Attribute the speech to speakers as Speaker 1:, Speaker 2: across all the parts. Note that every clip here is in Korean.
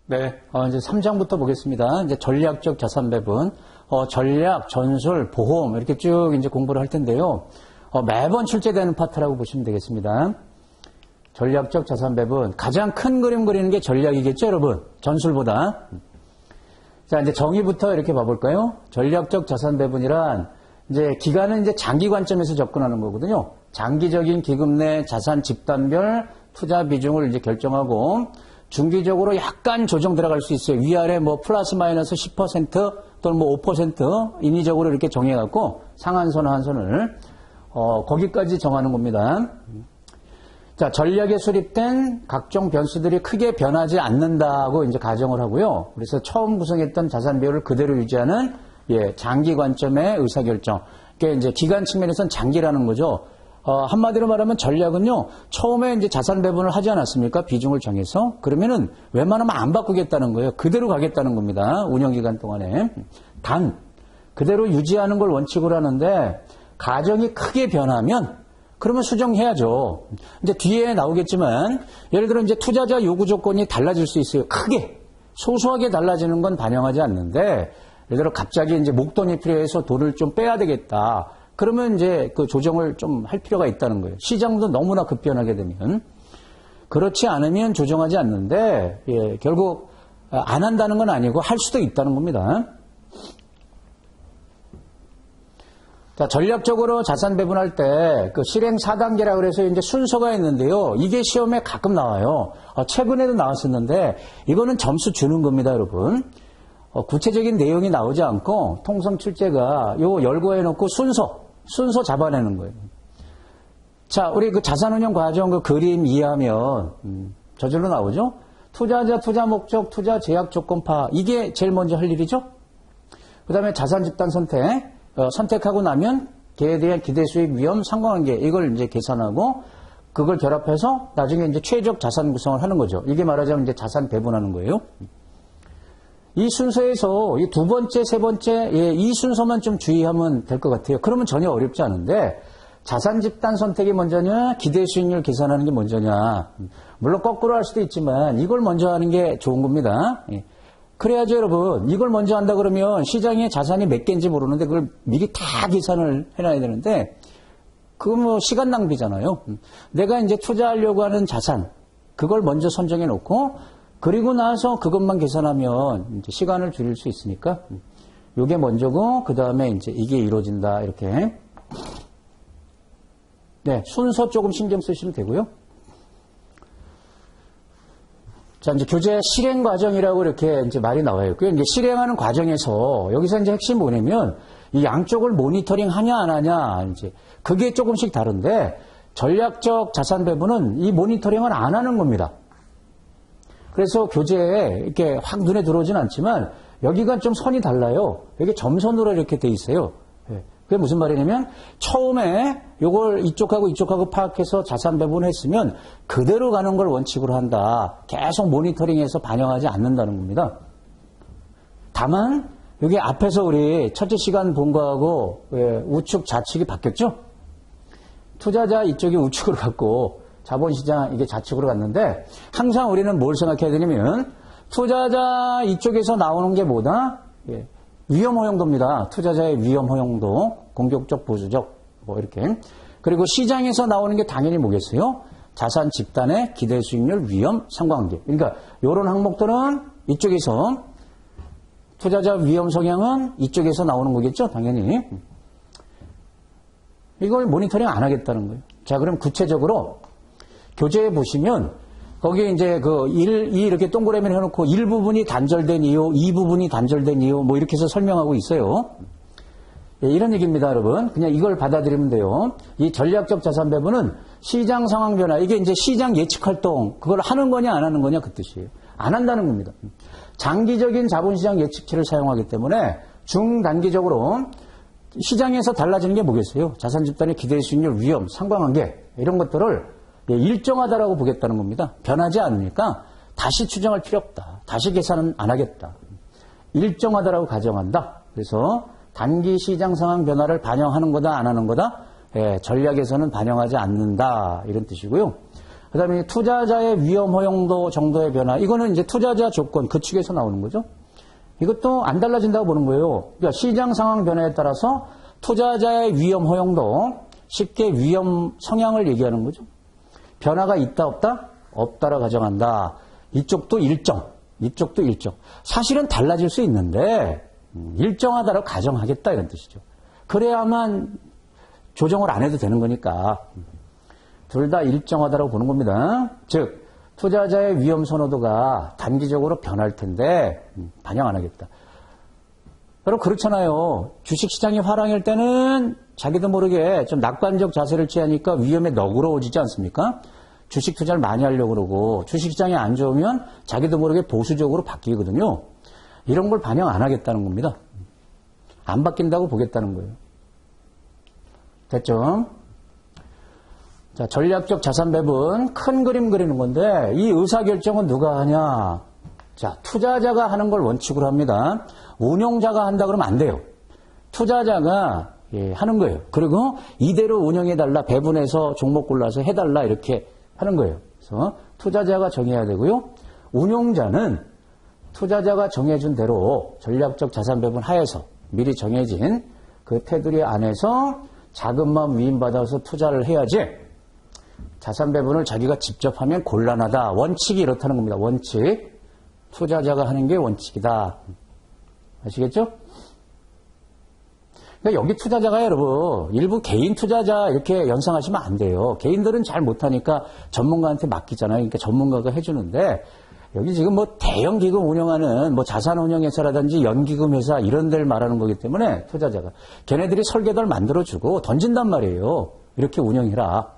Speaker 1: 네, 이제 3장부터 보겠습니다. 이제 전략적 자산 배분, 전략, 전술, 보험 이렇게 쭉 이제 공부를 할 텐데요. 매번 출제되는 파트라고 보시면 되겠습니다. 전략적 자산 배분, 가장 큰 그림 그리는 게 전략이겠죠, 여러분? 전술보다. 자, 이제 정의부터 이렇게 봐볼까요? 전략적 자산 배분이란 이제 기간은 이제 장기 관점에서 접근하는 거거든요. 장기적인 기금 내 자산 집단별 투자 비중을 이제 결정하고 중기적으로 약간 조정 들어갈 수 있어요. 위아래 뭐 플러스 마이너스 10% 또는 뭐 5% 인위적으로 이렇게 정해갖고 상한선, 하한선을 거기까지 정하는 겁니다. 자, 전략에 수립된 각종 변수들이 크게 변하지 않는다고 이제 가정을 하고요. 그래서 처음 구성했던 자산 비율을 그대로 유지하는 장기 관점의 의사결정. 그게 이제 기간 측면에서는 장기라는 거죠. 한마디로 말하면 전략은요, 처음에 이제 자산 배분을 하지 않았습니까? 비중을 정해서. 그러면은 웬만하면 안 바꾸겠다는 거예요. 그대로 가겠다는 겁니다. 운영기간 동안에. 단, 그대로 유지하는 걸 원칙으로 하는데, 가정이 크게 변하면, 그러면 수정해야죠. 이제 뒤에 나오겠지만, 예를 들어 이제 투자자 요구 조건이 달라질 수 있어요. 크게. 소소하게 달라지는 건 반영하지 않는데, 예를 들어 갑자기 이제 목돈이 필요해서 돈을 좀 빼야 되겠다. 그러면 이제 그 조정을 좀 할 필요가 있다는 거예요. 시장도 너무나 급변하게 되면. 그렇지 않으면 조정하지 않는데, 결국 안 한다는 건 아니고 할 수도 있다는 겁니다. 자, 전략적으로 자산 배분할 때 그 실행 4단계라고 그래서 이제 순서가 있는데요. 이게 시험에 가끔 나와요. 최근에도 나왔었는데, 이거는 점수 주는 겁니다, 여러분. 구체적인 내용이 나오지 않고 통성 출제가 요거 열거해 놓고 순서 잡아내는 거예요. 자, 우리 그 자산운용 과정 그 그림 이해하면 저절로 나오죠. 투자자, 투자 목적, 투자 제약 조건파 이게 제일 먼저 할 일이죠. 그 다음에 자산 집단 선택하고 나면 걔에 대한 기대 수익 위험 상관관계 이걸 이제 계산하고 그걸 결합해서 나중에 이제 최적 자산 구성을 하는 거죠. 이게 말하자면 이제 자산 배분하는 거예요. 이 순서에서 이 두 번째, 세 번째, 이 순서만 좀 주의하면 될 것 같아요. 그러면 전혀 어렵지 않은데, 자산 집단 선택이 먼저냐, 기대 수익률 계산하는 게 먼저냐. 물론 거꾸로 할 수도 있지만, 이걸 먼저 하는 게 좋은 겁니다. 그래야죠, 여러분. 이걸 먼저 한다 그러면 시장에 자산이 몇 개인지 모르는데, 그걸 미리 다 계산을 해놔야 되는데, 그거 뭐 시간 낭비잖아요. 내가 이제 투자하려고 하는 자산, 그걸 먼저 선정해 놓고, 그리고 나서 그것만 계산하면 이제 시간을 줄일 수 있으니까 이게 먼저고 그 다음에 이제 이게 이루어진다 이렇게 순서 조금 신경 쓰시면 되고요. 자 이제 교재 실행 과정이라고 이렇게 이제 말이 나와요. 그 이제 실행하는 과정에서 여기서 이제 핵심 뭐냐면 이 양쪽을 모니터링 하냐 안 하냐 이제 그게 조금씩 다른데 전략적 자산 배분은 이 모니터링을 안 하는 겁니다. 그래서 교재에 이렇게 확 눈에 들어오진 않지만 여기가 좀 선이 달라요. 여기 점선으로 이렇게 돼 있어요. 그게 무슨 말이냐면 처음에 이걸 이쪽하고 이쪽하고 파악해서 자산 배분했으면 그대로 가는 걸 원칙으로 한다. 계속 모니터링해서 반영하지 않는다는 겁니다. 다만 여기 앞에서 우리 첫째 시간 본 거하고 우측 좌측이 바뀌었죠. 투자자 이쪽이 우측으로 갔고 자본시장 이게 좌측으로 갔는데 항상 우리는 뭘 생각해야 되냐면 투자자 이쪽에서 나오는 게 뭐다? 위험 허용도입니다. 투자자의 위험 허용도, 공격적, 보수적 뭐 이렇게. 그리고 시장에서 나오는 게 당연히 뭐겠어요? 자산 집단의 기대 수익률, 위험, 상관관계. 그러니까 이런 항목들은 이쪽에서 투자자 위험 성향은 이쪽에서 나오는 거겠죠? 당연히. 이걸 모니터링 안 하겠다는 거예요. 자, 그럼 구체적으로 교재에 보시면 거기에 이제 이렇게 동그라미를 해놓고 1부분이 단절된 이유, 2부분이 단절된 이유 뭐 이렇게 해서 설명하고 있어요. 이런 얘기입니다, 여러분. 그냥 이걸 받아들이면 돼요. 이 전략적 자산 배분은 시장 상황 변화, 이게 이제 시장 예측 활동, 그걸 하는 거냐 안 하는 거냐 그 뜻이에요. 안 한다는 겁니다. 장기적인 자본시장 예측치를 사용하기 때문에 중단기적으로 시장에서 달라지는 게 뭐겠어요? 자산 집단의 기대 수익률, 위험, 상관관계 이런 것들을 일정하다라고 보겠다는 겁니다. 변하지 않으니까 다시 추정할 필요 없다. 다시 계산은 안 하겠다. 일정하다라고 가정한다. 그래서 단기 시장 상황 변화를 반영하는 거다 안 하는 거다? 전략에서는 반영하지 않는다. 이런 뜻이고요. 그 다음에 투자자의 위험 허용도 정도의 변화. 이거는 이제 투자자 조건, 그 측에서 나오는 거죠. 이것도 안 달라진다고 보는 거예요. 그러니까 시장 상황 변화에 따라서 투자자의 위험 허용도 쉽게 위험 성향을 얘기하는 거죠. 변화가 있다, 없다? 없다라 가정한다. 이쪽도 일정. 사실은 달라질 수 있는데, 일정하다라고 가정하겠다, 이런 뜻이죠. 그래야만 조정을 안 해도 되는 거니까. 둘 다 일정하다라고 보는 겁니다. 즉, 투자자의 위험 선호도가 단기적으로 변할 텐데 반영 안 하겠다. 여러분 그렇잖아요. 주식시장이 화랑일 때는 자기도 모르게 좀 낙관적 자세를 취하니까 위험에 너그러워지지 않습니까? 주식 투자를 많이 하려고 그러고 주식시장이 안 좋으면 자기도 모르게 보수적으로 바뀌거든요. 이런 걸 반영 안 하겠다는 겁니다. 안 바뀐다고 보겠다는 거예요. 됐죠? 자, 전략적 자산 배분, 큰 그림 그리는 건데, 이 의사결정은 누가 하냐? 자, 투자자가 하는 걸 원칙으로 합니다. 운용자가 한다 그러면 안 돼요. 투자자가 하는 거예요. 그리고 이대로 운영해달라, 배분해서 종목 골라서 해달라, 이렇게 하는 거예요. 그래서 투자자가 정해야 되고요. 운용자는 투자자가 정해준 대로 전략적 자산 배분 하에서 미리 정해진 그 테두리 안에서 자금만 위임받아서 투자를 해야지, 자산 배분을 자기가 직접 하면 곤란하다. 원칙이 이렇다는 겁니다. 원칙. 투자자가 하는 게 원칙이다. 아시겠죠? 그러니까 여기 투자자가 여러분 일부 개인 투자자 이렇게 연상하시면 안 돼요. 개인들은 잘 못하니까 전문가한테 맡기잖아요. 그러니까 전문가가 해주는데 여기 지금 뭐 대형 기금 운영하는 뭐 자산운용회사라든지 연기금 회사 이런 데를 말하는 거기 때문에 투자자가 걔네들이 설계도를 만들어주고 던진단 말이에요. 이렇게 운영해라.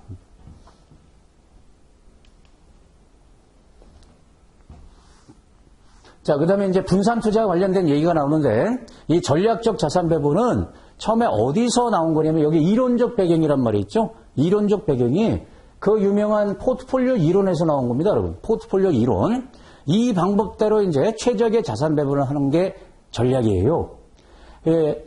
Speaker 1: 자, 그 다음에 이제 분산 투자 관련된 얘기가 나오는데, 이 전략적 자산 배분은 처음에 어디서 나온 거냐면, 여기 이론적 배경이란 말이 있죠? 이론적 배경이 그 유명한 포트폴리오 이론에서 나온 겁니다, 여러분. 포트폴리오 이론. 이 방법대로 이제 최적의 자산 배분을 하는 게 전략이에요.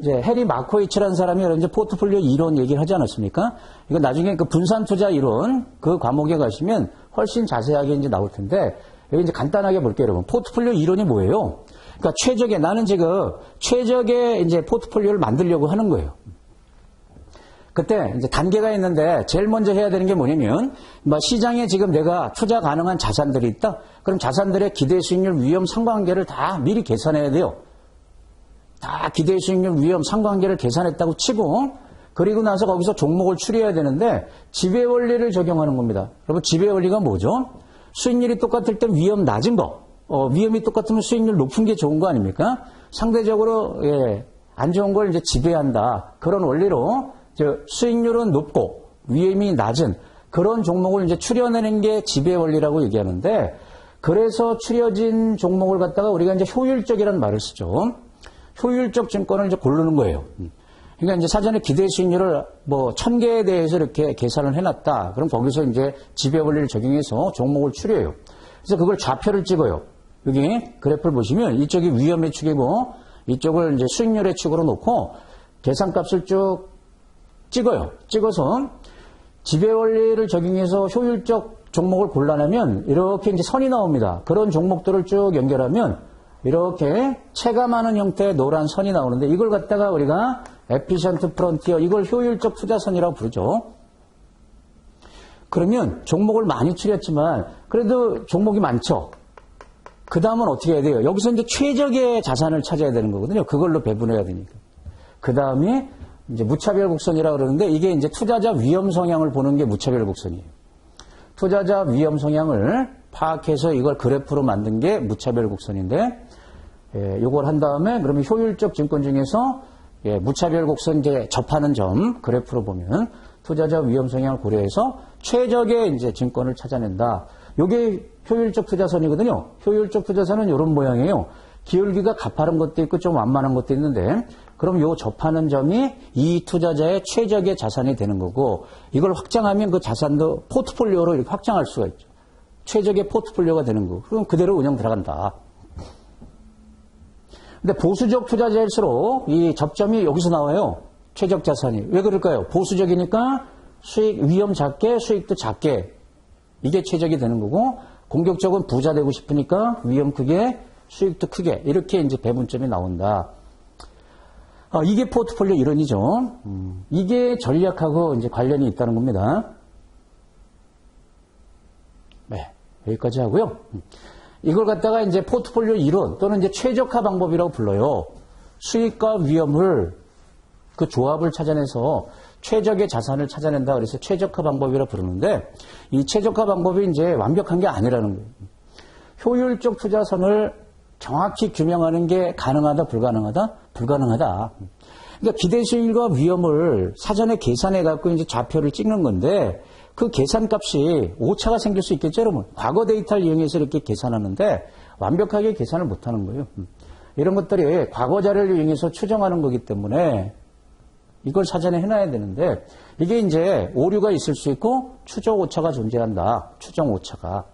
Speaker 1: 이제 해리 마코이츠라는 사람이 이제 포트폴리오 이론 얘기를 하지 않았습니까? 이거 나중에 그 분산 투자 이론 그 과목에 가시면 훨씬 자세하게 이제 나올 텐데, 여기 이제 간단하게 볼게요, 여러분. 포트폴리오 이론이 뭐예요? 그러니까 최적의, 나는 지금 최적의 이제 포트폴리오를 만들려고 하는 거예요. 그때 이제 단계가 있는데 제일 먼저 해야 되는 게 뭐냐면, 시장에 지금 내가 투자 가능한 자산들이 있다? 그럼 자산들의 기대 수익률 위험 상관관계를 다 미리 계산해야 돼요. 다 기대 수익률 위험 상관관계를 계산했다고 치고, 그리고 나서 거기서 종목을 추려야 되는데, 지배 원리를 적용하는 겁니다. 여러분, 지배 원리가 뭐죠? 수익률이 똑같을 때 위험 낮은 거, 위험이 똑같으면 수익률 높은 게 좋은 거 아닙니까? 상대적으로 안 좋은 걸 이제 지배한다. 그런 원리로 수익률은 높고 위험이 낮은 그런 종목을 이제 추려내는 게 지배 원리라고 얘기하는데, 그래서 추려진 종목을 갖다가 우리가 이제 효율적이라는 말을 쓰죠. 효율적 증권을 이제 고르는 거예요. 그러니까 이제 사전에 기대 수익률을 1000개에 대해서 이렇게 계산을 해놨다. 그럼 거기서 이제 지배 원리를 적용해서 종목을 추려요. 그래서 그걸 좌표를 찍어요. 여기 그래프를 보시면 이쪽이 위험의 축이고 이쪽을 이제 수익률의 축으로 놓고 계산값을 쭉 찍어요. 찍어서 지배 원리를 적용해서 효율적 종목을 골라내면 이렇게 이제 선이 나옵니다. 그런 종목들을 쭉 연결하면 이렇게 체감하는 형태의 노란 선이 나오는데, 이걸 갖다가 우리가 에피션트 프론티어, 이걸 효율적 투자선이라고 부르죠. 그러면 종목을 많이 추렸지만 그래도 종목이 많죠. 그 다음은 어떻게 해야 돼요? 여기서 이제 최적의 자산을 찾아야 되는 거거든요. 그걸로 배분해야 되니까. 그 다음에 이제 무차별 곡선이라고 그러는데, 이게 이제 투자자 위험 성향을 보는 게 무차별 곡선이에요. 투자자 위험 성향을 파악해서 이걸 그래프로 만든 게 무차별 곡선인데, 요걸 한 다음에 그러면 효율적 증권 중에서 무차별 곡선 이제 접하는 점 그래프로 보면 투자자 위험 성향을 고려해서 최적의 이제 증권을 찾아낸다. 요게 효율적 투자선이거든요. 효율적 투자선은 이런 모양이에요. 기울기가 가파른 것도 있고 좀 완만한 것도 있는데, 그럼 요 접하는 점이 이 투자자의 최적의 자산이 되는 거고, 이걸 확장하면 그 자산도 포트폴리오로 이렇게 확장할 수가 있죠. 최적의 포트폴리오가 되는 거고, 그럼 그대로 운영 들어간다. 근데 보수적 투자자일수록 이 접점이 여기서 나와요. 최적 자산이. 왜 그럴까요? 보수적이니까 수익, 위험 작게, 수익도 작게. 이게 최적이 되는 거고, 공격적은 부자 되고 싶으니까 위험 크게, 수익도 크게, 이렇게 이제 배분점이 나온다. 이게 포트폴리오 이론이죠. 이게 전략하고 이제 관련이 있다는 겁니다. 네, 여기까지 하고요. 이걸 갖다가 이제 포트폴리오 이론 또는 이제 최적화 방법이라고 불러요. 수익과 위험을 그 조합을 찾아내서 최적의 자산을 찾아낸다. 그래서 최적화 방법이라 부르는데 이 최적화 방법이 이제 완벽한 게 아니라는 거예요. 효율적 투자선을 정확히 규명하는 게 가능하다, 불가능하다? 불가능하다. 그러니까 기대 수익과 위험을 사전에 계산해 갖고 이제 좌표를 찍는 건데 그 계산값이 오차가 생길 수 있겠죠, 여러분. 과거 데이터를 이용해서 이렇게 계산하는데 완벽하게 계산을 못 하는 거예요. 이런 것들이 과거 자료를 이용해서 추정하는 거기 때문에 이걸 사전에 해놔야 되는데 이게 이제 오류가 있을 수 있고 추정 오차가 존재한다. 추정 오차가.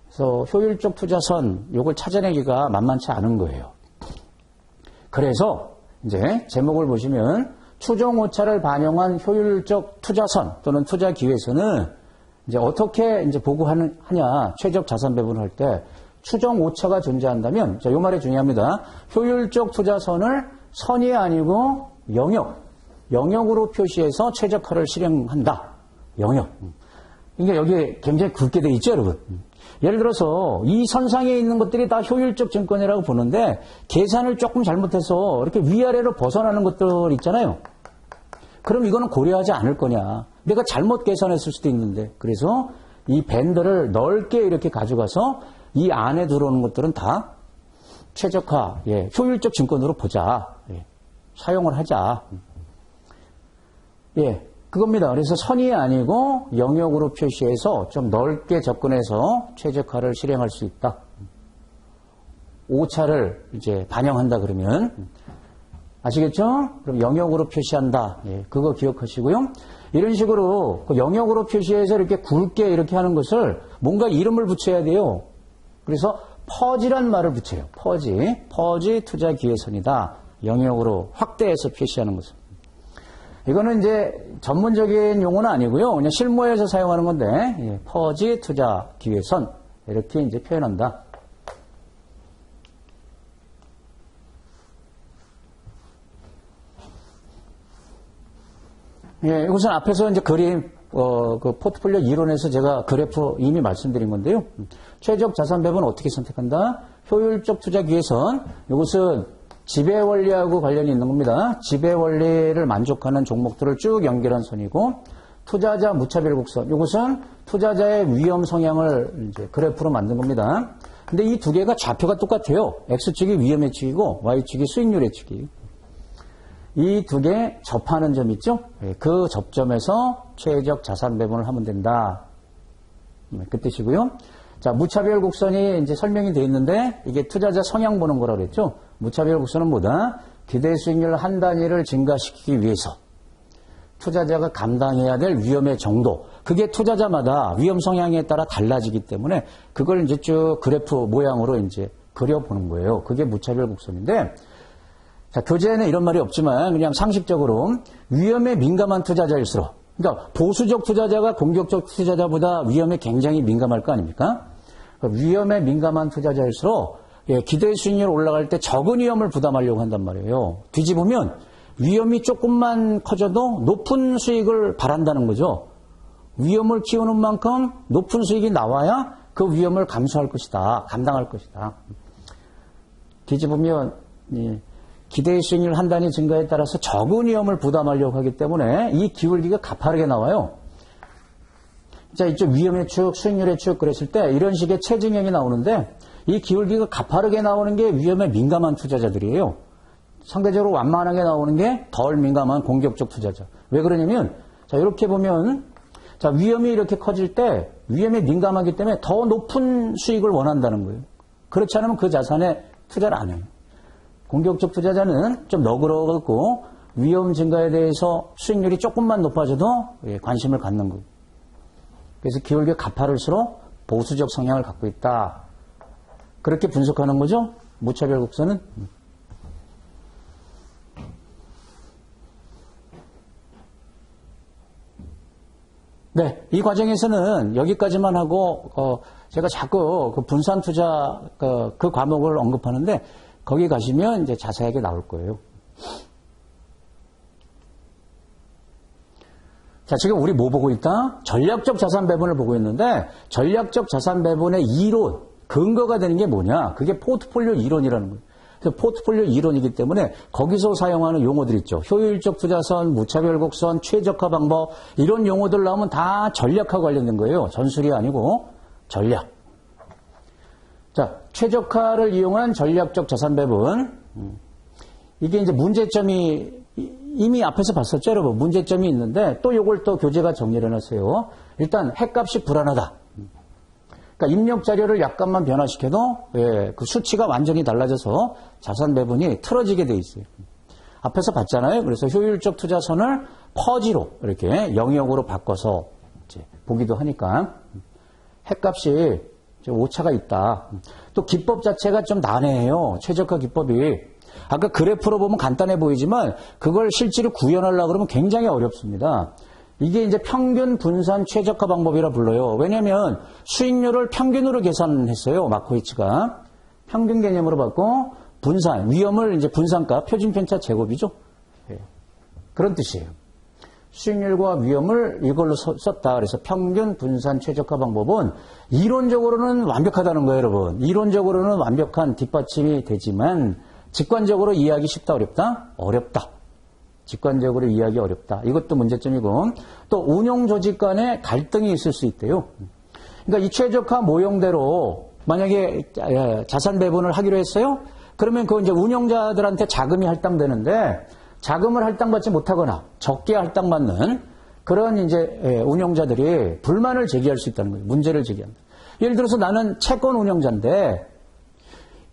Speaker 1: 그래서 효율적 투자선 이걸 찾아내기가 만만치 않은 거예요. 그래서 이제 제목을 보시면 추정 오차를 반영한 효율적 투자선 또는 투자 기회선은 이제 어떻게 이제 보고하냐 최적 자산 배분을 할 때 추정 오차가 존재한다면 자, 요 말이 중요합니다. 효율적 투자선을 선이 아니고 영역으로 표시해서 최적화를 실행한다. 영역. 그러니까 여기에 굉장히 굵게 돼 있죠, 여러분. 예를 들어서 이 선상에 있는 것들이 다 효율적 증권이라고 보는데 계산을 조금 잘못해서 이렇게 위아래로 벗어나는 것들 있잖아요. 그럼 이거는 고려하지 않을 거냐. 내가 잘못 계산했을 수도 있는데. 그래서 이 밴드를 넓게 이렇게 가져가서 이 안에 들어오는 것들은 다 최적화, 효율적 증권으로 보자. 사용을 하자. 그겁니다. 그래서 선이 아니고 영역으로 표시해서 좀 넓게 접근해서 최적화를 실행할 수 있다. 오차를 이제 반영한다 그러면 아시겠죠? 그럼 영역으로 표시한다. 그거 기억하시고요. 이런 식으로 그 영역으로 표시해서 이렇게 굵게 이렇게 하는 것을 뭔가 이름을 붙여야 돼요. 그래서 퍼지란 말을 붙여요. 퍼지 투자 기회선이다. 영역으로 확대해서 표시하는 것을. 이거는 이제 전문적인 용어는 아니고요. 그냥 실무에서 사용하는 건데, 퍼지 투자 기회선. 이렇게 이제 표현한다. 이것은 앞에서 이제 그림, 그 포트폴리오 이론에서 제가 그래프 이미 말씀드린 건데요. 최적 자산 배분 어떻게 선택한다? 효율적 투자 기회선. 이것은 지배 원리하고 관련이 있는 겁니다. 지배 원리를 만족하는 종목들을 쭉 연결한 선이고, 투자자 무차별 곡선. 이것은 투자자의 위험 성향을 이제 그래프로 만든 겁니다. 근데 이 두 개가 좌표가 똑같아요. X축이 위험의 축이고, Y축이 수익률의 축이에요. 이 두 개 접하는 점 있죠? 그 접점에서 최적 자산 배분을 하면 된다. 그 뜻이고요. 자, 무차별 곡선이 이제 설명이 되어 있는데, 이게 투자자 성향 보는 거라고 그랬죠? 무차별 곡선은 뭐다? 기대 수익률 한 단위를 증가시키기 위해서 투자자가 감당해야 될 위험의 정도. 그게 투자자마다 위험 성향에 따라 달라지기 때문에 그걸 이제 쭉 그래프 모양으로 이제 그려보는 거예요. 그게 무차별 곡선인데, 자, 교재에는 이런 말이 없지만 그냥 상식적으로 위험에 민감한 투자자일수록, 그러니까 보수적 투자자가 공격적 투자자보다 위험에 굉장히 민감할 거 아닙니까? 위험에 민감한 투자자일수록 기대 수익률 올라갈 때 적은 위험을 부담하려고 한단 말이에요. 뒤집으면 위험이 조금만 커져도 높은 수익을 바란다는 거죠. 위험을 키우는 만큼 높은 수익이 나와야 그 위험을 감수할 것이다. 감당할 것이다. 뒤집으면 기대 수익률 한 단위 증가에 따라서 적은 위험을 부담하려고 하기 때문에 이 기울기가 가파르게 나와요. 자, 이쪽 위험의 축, 수익률의 축 그랬을 때 이런 식의 체증형이 나오는데 이 기울기가 가파르게 나오는 게 위험에 민감한 투자자들이에요. 상대적으로 완만하게 나오는 게 덜 민감한 공격적 투자자. 왜 그러냐면 자, 이렇게 보면 자, 위험이 이렇게 커질 때 위험에 민감하기 때문에 더 높은 수익을 원한다는 거예요. 그렇지 않으면 그 자산에 투자를 안 해요. 공격적 투자자는 좀 너그러웠고 위험 증가에 대해서 수익률이 조금만 높아져도 관심을 갖는 거예요. 그래서 기울기가 가파를수록 보수적 성향을 갖고 있다. 그렇게 분석하는 거죠. 무차별 곡선은. 네, 이 과정에서는 여기까지만 하고 제가 자꾸 그 분산 투자 그 과목을 언급하는데 거기 가시면 이제 자세하게 나올 거예요. 자, 지금 우리 뭐 보고 있다? 전략적 자산 배분을 보고 있는데 전략적 자산 배분의 이론, 근거가 되는 게 뭐냐? 그게 포트폴리오 이론이라는 거예요. 그래서 포트폴리오 이론이기 때문에 거기서 사용하는 용어들 있죠. 효율적 투자선, 무차별 곡선, 최적화 방법 이런 용어들 나오면 다 전략과 관련된 거예요. 전술이 아니고 전략. 자, 최적화를 이용한 전략적 자산 배분. 이게 이제 문제점이 이미 앞에서 봤었죠, 여러분. 문제점이 있는데 또 이걸 또 교재가 정리를 해놨어요. 일단 핵값이 불안하다. 그러니까 입력 자료를 약간만 변화시켜도 그 수치가 완전히 달라져서 자산 배분이 틀어지게 돼 있어요. 앞에서 봤잖아요. 그래서 효율적 투자선을 퍼지로 이렇게 영역으로 바꿔서 이제 보기도 하니까 핵값이 오차가 있다. 또 기법 자체가 좀 난해해요. 최적화 기법이. 아까 그래프로 보면 간단해 보이지만 그걸 실제로 구현하려고 그러면 굉장히 어렵습니다. 이게 이제 평균 분산 최적화 방법이라 불러요. 왜냐하면 수익률을 평균으로 계산했어요. 마코이츠가. 평균 개념으로 받고 분산, 위험을 이제 분산가, 표준편차 제곱이죠. 그런 뜻이에요. 수익률과 위험을 이걸로 썼다. 그래서 평균 분산 최적화 방법은 이론적으로는 완벽하다는 거예요, 여러분. 이론적으로는 완벽한 뒷받침이 되지만 직관적으로 이해하기 쉽다, 어렵다? 어렵다. 직관적으로 이해하기 어렵다. 이것도 문제점이고 또 운용 조직 간에 갈등이 있을 수 있대요. 그러니까 이 최적화 모형대로 만약에 자산 배분을 하기로 했어요. 그러면 그 이제 운용자들한테 자금이 할당되는데 자금을 할당받지 못하거나 적게 할당받는 그런 이제 운용자들이 불만을 제기할 수 있다는 거예요. 문제를 제기한다. 예를 들어서 나는 채권 운용자인데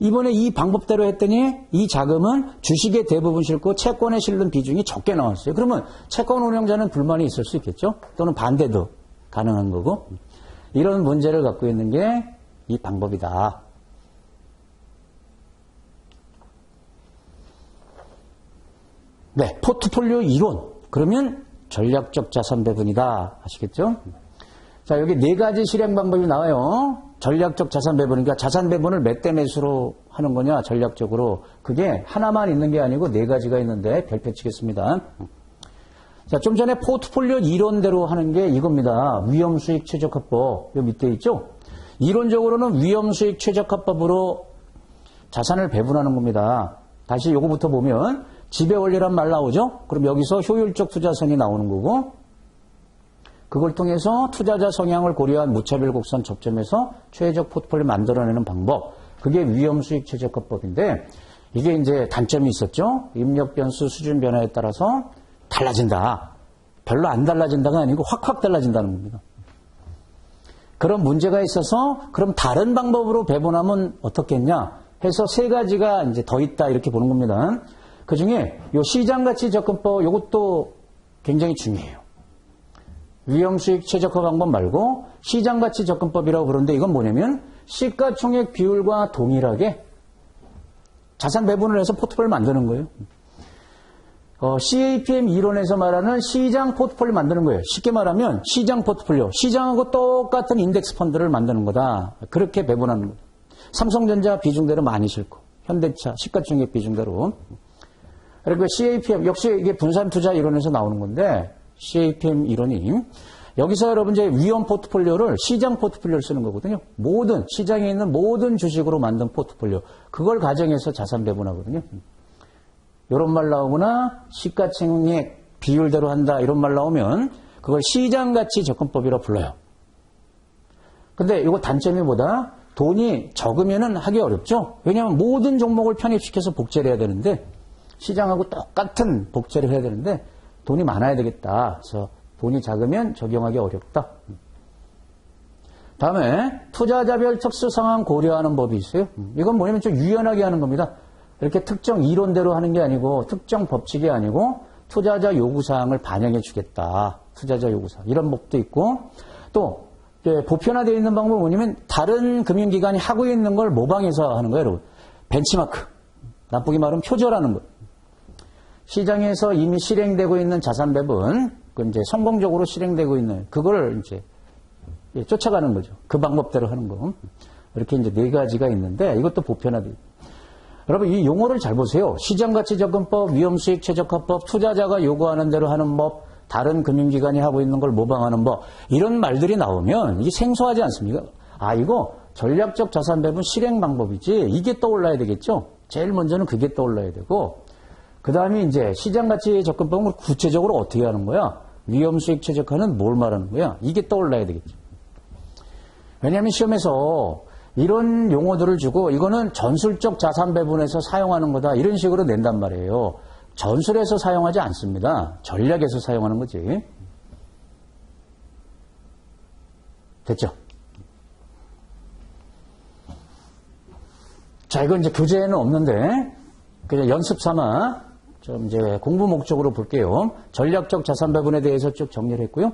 Speaker 1: 이번에 이 방법대로 했더니 이 자금은 주식에 대부분 실고 채권에 실는 비중이 적게 나왔어요. 그러면 채권 운용자는 불만이 있을 수 있겠죠. 또는 반대도 가능한 거고. 이런 문제를 갖고 있는 게 이 방법이다. 네, 포트폴리오 이론. 그러면 전략적 자산 배분이다. 아시겠죠? 자, 여기 네 가지 실행 방법이 나와요. 전략적 자산 배분. 그러니까 자산 배분을 몇 대 몇으로 하는 거냐, 전략적으로. 그게 하나만 있는 게 아니고 네 가지가 있는데 별표 치겠습니다. 자, 좀 전에 포트폴리오 이론대로 하는 게 이겁니다. 위험수익 최적화법. 요 밑에 있죠? 이론적으로는 위험수익 최적화법으로 자산을 배분하는 겁니다. 다시 요거부터 보면 지배원리란 말 나오죠? 그럼 여기서 효율적 투자선이 나오는 거고 그걸 통해서 투자자 성향을 고려한 무차별 곡선 접점에서 최적 포트폴리오 만들어내는 방법. 그게 위험수익 최적화법인데 이게 이제 단점이 있었죠. 입력 변수 수준 변화에 따라서 달라진다. 별로 안 달라진다가 아니고 확확 달라진다는 겁니다. 그런 문제가 있어서 그럼 다른 방법으로 배분하면 어떻겠냐 해서 세 가지가 이제 더 있다 이렇게 보는 겁니다. 그 중에 요 시장가치 접근법 요것도 굉장히 중요해요. 위험수익 최적화 방법 말고 시장가치 접근법이라고 부르는데 이건 뭐냐면 시가총액 비율과 동일하게 자산 배분을 해서 포트폴리오를 만드는 거예요. CAPM 이론에서 말하는 시장 포트폴리오 만드는 거예요. 쉽게 말하면 시장 포트폴리오, 시장하고 똑같은 인덱스 펀드를 만드는 거다. 그렇게 배분하는 거예요. 삼성전자 비중대로 많이 싣고 현대차 시가총액 비중대로. 그리고 CAPM 역시 이게 분산투자 이론에서 나오는 건데 CAPM 이론이 여기서 여러분 이제 위험 포트폴리오를 시장 포트폴리오를 쓰는 거거든요. 모든 시장에 있는 모든 주식으로 만든 포트폴리오 그걸 가정해서 자산 배분하거든요. 이런 말 나오거나 시가총액 비율대로 한다 이런 말 나오면 그걸 시장가치 접근법이라 불러요. 근데 이거 단점이 뭐다? 돈이 적으면은 하기 어렵죠. 왜냐하면 모든 종목을 편입시켜서 복제를 해야 되는데 시장하고 똑같은 복제를 해야 되는데 돈이 많아야 되겠다. 그래서 돈이 작으면 적용하기 어렵다. 다음에 투자자별 특수 상황 고려하는 법이 있어요. 이건 뭐냐면 좀 유연하게 하는 겁니다. 이렇게 특정 이론대로 하는 게 아니고 특정 법칙이 아니고 투자자 요구사항을 반영해 주겠다. 투자자 요구사항. 이런 법도 있고 또 보편화되어 있는 방법은 뭐냐면 다른 금융기관이 하고 있는 걸 모방해서 하는 거예요. 여러분. 벤치마크. 나쁘게 말하면 표절하는 거. 시장에서 이미 실행되고 있는 자산 배분, 그 이제 성공적으로 실행되고 있는 그거를 이제 쫓아가는 거죠. 그 방법대로 하는 거. 이렇게 이제 네 가지가 있는데 이것도 보편화돼요. 여러분 이 용어를 잘 보세요. 시장가치접근법, 위험수익 최적화법, 투자자가 요구하는 대로 하는 법, 다른 금융기관이 하고 있는 걸 모방하는 법 이런 말들이 나오면 이게 생소하지 않습니까? 아 이거 전략적 자산 배분 실행 방법이지 이게 떠올라야 되겠죠. 제일 먼저는 그게 떠올라야 되고 그 다음에 이제 시장가치 접근법은 구체적으로 어떻게 하는 거야? 위험수익 최적화는 뭘 말하는 거야? 이게 떠올라야 되겠죠. 왜냐하면 시험에서 이런 용어들을 주고 이거는 전술적 자산 배분에서 사용하는 거다 이런 식으로 낸단 말이에요. 전술에서 사용하지 않습니다. 전략에서 사용하는 거지. 됐죠? 자, 이건 이제 교재에는 없는데 그냥 연습 삼아 좀 이제 공부 목적으로 볼게요. 전략적 자산 배분에 대해서 쭉 정리를 했고요.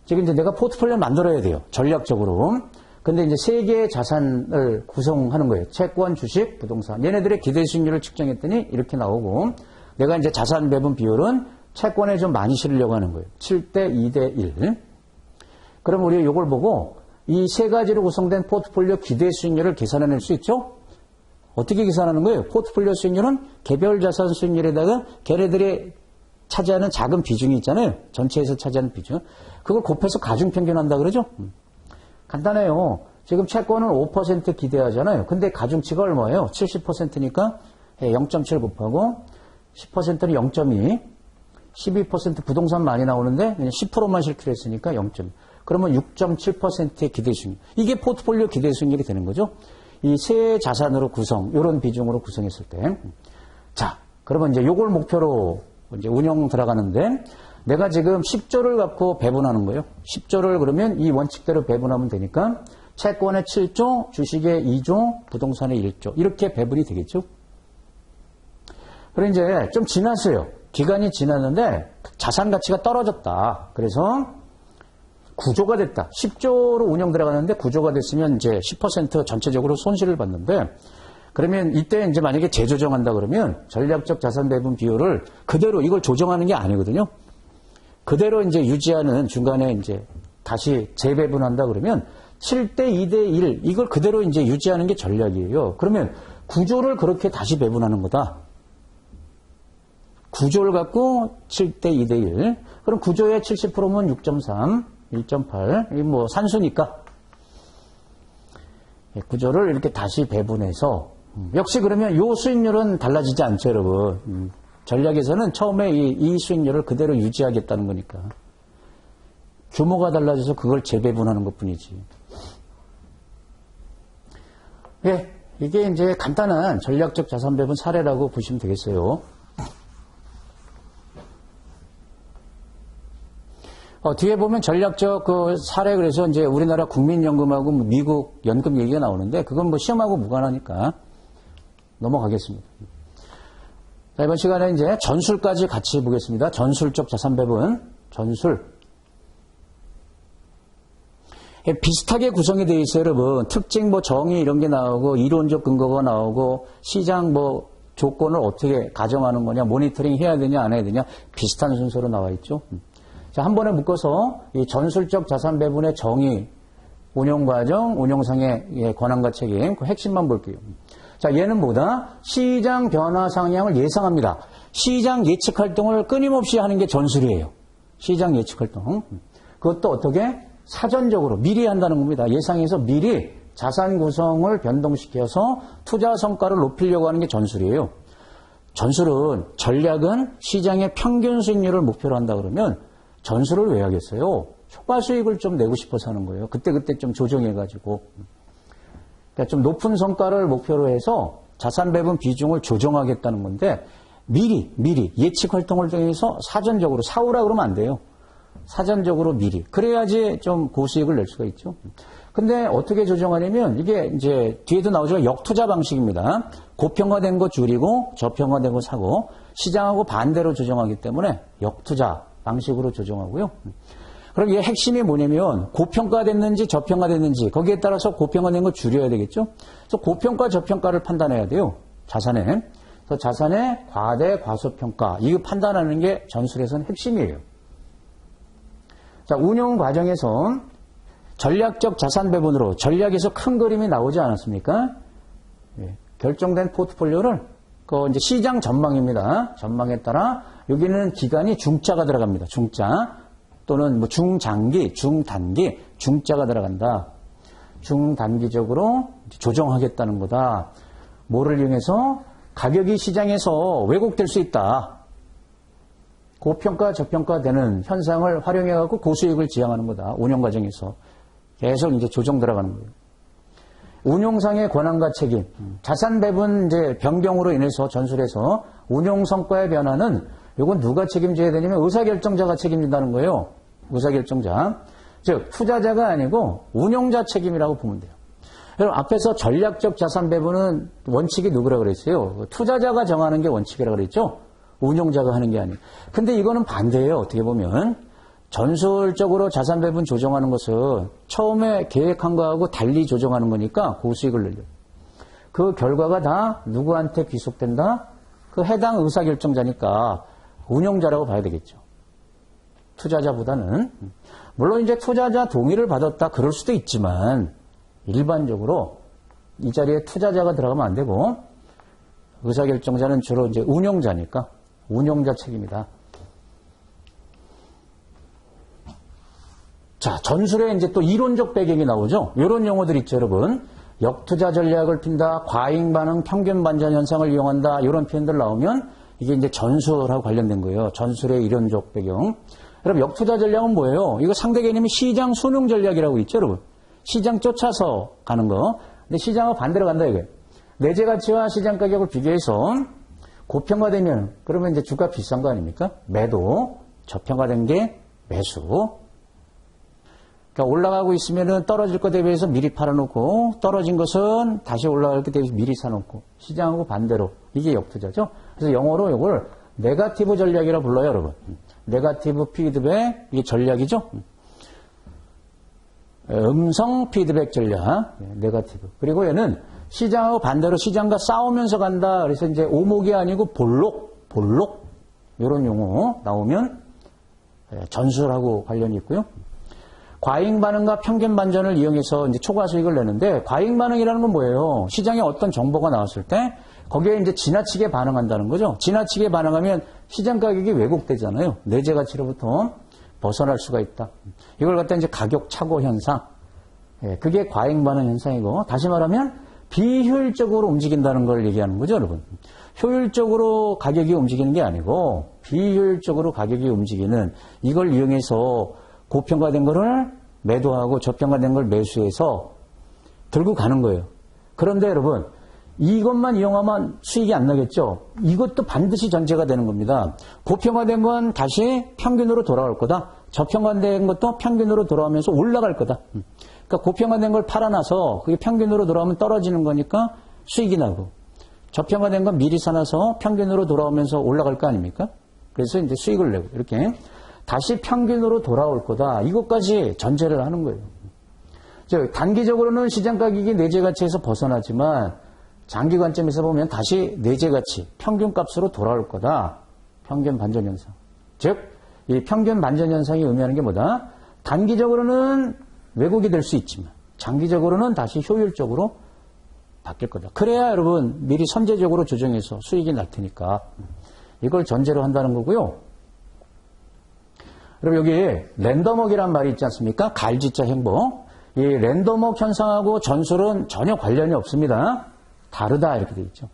Speaker 1: 지금 이제 내가 포트폴리오를 만들어야 돼요. 전략적으로. 근데 이제 세 개의 자산을 구성하는 거예요. 채권, 주식, 부동산. 얘네들의 기대 수익률을 측정했더니 이렇게 나오고 내가 이제 자산 배분 비율은 채권에 좀 많이 실으려고 하는 거예요. 7대 2대 1. 그럼 우리 이걸 보고 이 세 가지로 구성된 포트폴리오 기대 수익률을 계산해낼 수 있죠? 어떻게 계산하는 거예요? 포트폴리오 수익률은 개별 자산 수익률에다가 걔네들이 차지하는 작은 비중이 있잖아요. 전체에서 차지하는 비중. 그걸 곱해서 가중평균한다 그러죠? 간단해요. 지금 채권은 5% 기대하잖아요. 근데 가중치가 얼마예요? 70%니까 0.7 곱하고 10%는 0.2, 12% 부동산 많이 나오는데 10%만 실기로 했으니까 0.2. 그러면 6.7%의 기대 수익률. 이게 포트폴리오 기대 수익률이 되는 거죠. 이 세 자산으로 구성, 이런 비중으로 구성했을 때. 자, 그러면 이제 요걸 목표로 이제 운영 들어가는데 내가 지금 10조를 갖고 배분하는 거예요. 10조를 그러면 이 원칙대로 배분하면 되니까 채권에 7조, 주식에 2조, 부동산에 1조 이렇게 배분이 되겠죠. 그럼 이제 좀 지났어요. 기간이 지났는데 자산 가치가 떨어졌다. 그래서 9조가 됐다. 10조로 운영 들어가는데 9조가 됐으면 이제 10% 전체적으로 손실을 봤는데 그러면 이때 이제 만약에 재조정한다 그러면 전략적 자산 배분 비율을 그대로 이걸 조정하는 게 아니거든요. 그대로 이제 유지하는 중간에 이제 다시 재배분한다 그러면 7대 2대 1 이걸 그대로 이제 유지하는 게 전략이에요. 그러면 구조를 그렇게 다시 배분하는 거다. 구조를 갖고 7대 2대 1. 그럼 구조의 70%면 6.3, 1.8. 이 뭐 산수니까. 구조를 이렇게 다시 배분해서 역시 그러면 요 수익률은 달라지지 않죠, 여러분. 전략에서는 처음에 이 수익률을 그대로 유지하겠다는 거니까. 규모가 달라져서 그걸 재배분하는 것 뿐이지. 예, 이게 이제 간단한 전략적 자산 배분 사례라고 보시면 되겠어요. 뒤에 보면 전략적 그 사례 그래서 이제 우리나라 국민연금하고 미국 연금 얘기가 나오는데 그건 뭐 시험하고 무관하니까 넘어가겠습니다. 자, 이번 시간에 이제 전술까지 같이 보겠습니다. 전술적 자산 배분, 전술. 비슷하게 구성이 되어 있어요, 여러분. 특징 뭐 정의 이런 게 나오고 이론적 근거가 나오고 시장 뭐 조건을 어떻게 가정하는 거냐, 모니터링 해야 되냐, 안 해야 되냐 비슷한 순서로 나와 있죠. 자, 한 번에 묶어서 이 전술적 자산 배분의 정의, 운영 과정, 운영상의 권한과 책임, 그 핵심만 볼게요. 자, 얘는 뭐다? 시장 변화 상향을 예상합니다. 시장 예측 활동을 끊임없이 하는 게 전술이에요. 시장 예측 활동. 그것도 어떻게? 사전적으로 미리 한다는 겁니다. 예상해서 미리 자산 구성을 변동시켜서 투자 성과를 높이려고 하는 게 전술이에요. 전술은, 전략은 시장의 평균 수익률을 목표로 한다 그러면 전술을 왜 하겠어요? 초과 수익을 좀 내고 싶어서 하는 거예요. 그때그때 좀 조정해가지고. 그러니까 좀 높은 성과를 목표로 해서 자산 배분 비중을 조정하겠다는 건데 미리 예측 활동을 통해서 사전적으로 사후라 그러면 안 돼요. 사전적으로 미리. 그래야지 좀 고수익을 낼 수가 있죠. 근데 어떻게 조정하냐면 이게 이제 뒤에도 나오지만 역투자 방식입니다. 고평가된 거 줄이고 저평가된 거 사고 시장하고 반대로 조정하기 때문에 역투자 방식으로 조정하고요. 그럼 이게 핵심이 뭐냐면 고평가됐는지 저평가됐는지 거기에 따라서 고평가된 걸 줄여야 되겠죠. 그래서 고평가 저평가를 판단해야 돼요. 자산에. 그래서 자산의 과대 과소평가 이거 판단하는 게 전술에서는 핵심이에요. 자, 운용 과정에서 전략적 자산 배분으로 전략에서 큰 그림이 나오지 않았습니까? 예, 결정된 포트폴리오를 그 이제 시장 전망입니다. 전망에 따라 여기는 기간이 중자가 들어갑니다. 중자 또는 뭐 중장기, 중단기, 중자가 들어간다. 중단기적으로 조정하겠다는 거다. 뭐를 이용해서 가격이 시장에서 왜곡될 수 있다. 고평가, 저평가되는 현상을 활용해갖고 고수익을 지향하는 거다. 운용 과정에서 계속 이제 조정 들어가는 거예요. 운용상의 권한과 책임, 자산 배분 이제 변경으로 인해서 전술에서 운용 성과의 변화는 이건 누가 책임져야 되냐면 의사결정자가 책임진다는 거예요. 의사결정자. 즉 투자자가 아니고 운용자 책임이라고 보면 돼요. 여러분 앞에서 전략적 자산 배분은 원칙이 누구라 그랬어요? 투자자가 정하는 게 원칙이라 그랬죠? 운용자가 하는 게 아니에요. 근데 이거는 반대예요. 어떻게 보면. 전술적으로 자산 배분 조정하는 것은 처음에 계획한 거하고 달리 조정하는 거니까 고수익을 늘려요. 그 결과가 다 누구한테 귀속된다? 그 해당 의사결정자니까 운용자라고 봐야 되겠죠. 투자자보다는. 물론 이제 투자자 동의를 받았다 그럴 수도 있지만 일반적으로 이 자리에 투자자가 들어가면 안 되고 의사결정자는 주로 이제 운용자니까 운용자 책임이다. 자, 전술에 이제 또 이론적 배경이 나오죠. 이런 용어들 있죠, 여러분. 역투자 전략을 핀다, 과잉 반응, 평균 반전 현상을 이용한다, 이런 표현들 나오면 이게 이제 전술하고 관련된 거예요. 전술의 이론적 배경. 여러분, 역투자 전략은 뭐예요? 이거 상대 개념이 시장 순응 전략이라고 있죠, 여러분. 시장 쫓아서 가는 거. 근데 시장은 반대로 간다, 이게. 내재 가치와 시장 가격을 비교해서 고평가되면, 그러면 이제 주가 비싼 거 아닙니까? 매도. 저평가된 게 매수. 그러니까 올라가고 있으면은 떨어질 것 대비해서 미리 팔아놓고 떨어진 것은 다시 올라갈 것 대비해서 미리 사놓고 시장하고 반대로 이게 역투자죠. 그래서 영어로 이걸 네거티브 전략이라고 불러요, 여러분. 네거티브 피드백 이게 전략이죠. 음성 피드백 전략, 네거티브. 그리고 얘는 시장하고 반대로 시장과 싸우면서 간다. 그래서 이제 오목이 아니고 볼록 이런 용어 나오면 전술하고 관련이 있고요. 과잉 반응과 평균 반전을 이용해서 이제 초과 수익을 내는데 과잉 반응이라는 건 뭐예요? 시장에 어떤 정보가 나왔을 때 거기에 이제 지나치게 반응한다는 거죠. 지나치게 반응하면 시장 가격이 왜곡되잖아요. 내재 가치로부터 벗어날 수가 있다. 이걸 갖다 이제 가격 착오 현상. 그게 과잉 반응 현상이고 다시 말하면 비효율적으로 움직인다는 걸 얘기하는 거죠, 여러분. 효율적으로 가격이 움직이는 게 아니고 비효율적으로 가격이 움직이는 이걸 이용해서 고평가된 거를 매도하고 저평가된 걸 매수해서 들고 가는 거예요. 그런데 여러분 이것만 이용하면 수익이 안 나겠죠. 이것도 반드시 전제가 되는 겁니다. 고평가된 건 다시 평균으로 돌아올 거다. 저평가된 것도 평균으로 돌아오면서 올라갈 거다. 그러니까 고평가된 걸 팔아놔서 그게 평균으로 돌아오면 떨어지는 거니까 수익이 나고 저평가된 건 미리 사놔서 평균으로 돌아오면서 올라갈 거 아닙니까? 그래서 이제 수익을 내고 이렇게 다시 평균으로 돌아올 거다. 이것까지 전제를 하는 거예요. 즉 단기적으로는 시장 가격이 내재 가치에서 벗어나지만 장기 관점에서 보면 다시 내재 가치, 평균 값으로 돌아올 거다. 평균 반전 현상. 즉 이 평균 반전 현상이 의미하는 게 뭐다? 단기적으로는 왜곡이 될 수 있지만 장기적으로는 다시 효율적으로 바뀔 거다. 그래야 여러분 미리 선제적으로 조정해서 수익이 날 테니까 이걸 전제로 한다는 거고요. 그럼 여기 랜덤워크란 말이 있지 않습니까? 갈지자 행복. 이 랜덤워크 현상하고 전술은 전혀 관련이 없습니다. 다르다 이렇게 되어 있죠.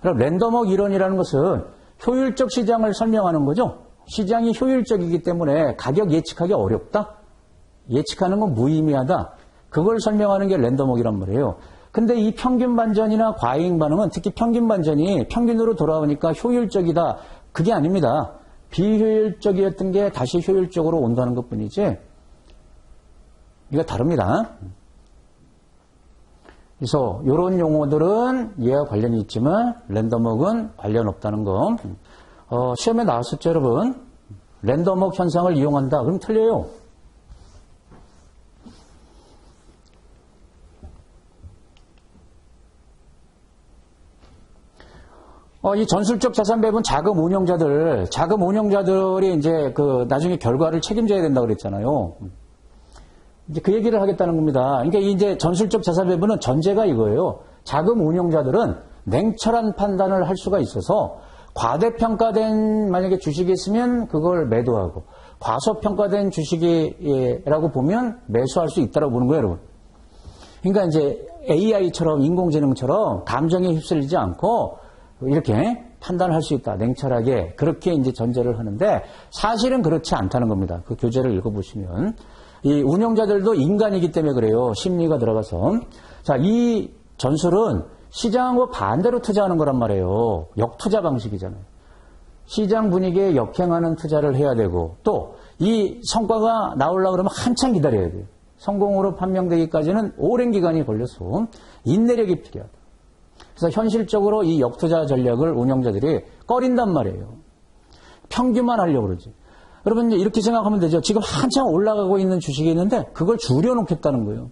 Speaker 1: 그럼 랜덤워크 이론이라는 것은 효율적 시장을 설명하는 거죠. 시장이 효율적이기 때문에 가격 예측하기 어렵다. 예측하는 건 무의미하다. 그걸 설명하는 게 랜덤워크란 말이에요. 근데 이 평균 반전이나 과잉 반응은 특히 평균 반전이 평균으로 돌아오니까 효율적이다. 그게 아닙니다. 비효율적이었던 게 다시 효율적으로 온다는 것뿐이지 이거 다릅니다. 그래서 이런 용어들은 얘와 관련이 있지만 랜덤워크는 관련 없다는 거. 시험에 나왔었죠, 여러분. 랜덤워크 현상을 이용한다. 그럼 틀려요. 이 전술적 자산 배분 자금 운용자들이 이제 나중에 결과를 책임져야 된다고 그랬잖아요. 이제 그 얘기를 하겠다는 겁니다. 그러니까 이제 전술적 자산 배분은 전제가 이거예요. 자금 운용자들은 냉철한 판단을 할 수가 있어서 과대평가된 만약에 주식이 있으면 그걸 매도하고 과소평가된 주식이라고 보면 매수할 수 있다고 보는 거예요, 여러분. 그러니까 이제 AI처럼 인공지능처럼 감정에 휩쓸리지 않고 이렇게 판단할 수 있다. 냉철하게. 그렇게 이제 전제를 하는데 사실은 그렇지 않다는 겁니다. 그 교재를 읽어보시면. 이 운용자들도 인간이기 때문에 그래요. 심리가 들어가서. 자, 이 전술은 시장하고 반대로 투자하는 거란 말이에요. 역투자 방식이잖아요. 시장 분위기에 역행하는 투자를 해야 되고 또 이 성과가 나오려고 그러면 한참 기다려야 돼요. 성공으로 판명되기까지는 오랜 기간이 걸려서 인내력이 필요하다. 그래서 현실적으로 이 역투자 전략을 운영자들이 꺼린단 말이에요. 평균만 하려고 그러지. 여러분 이제 이렇게 생각하면 되죠. 지금 한참 올라가고 있는 주식이 있는데 그걸 줄여놓겠다는 거예요.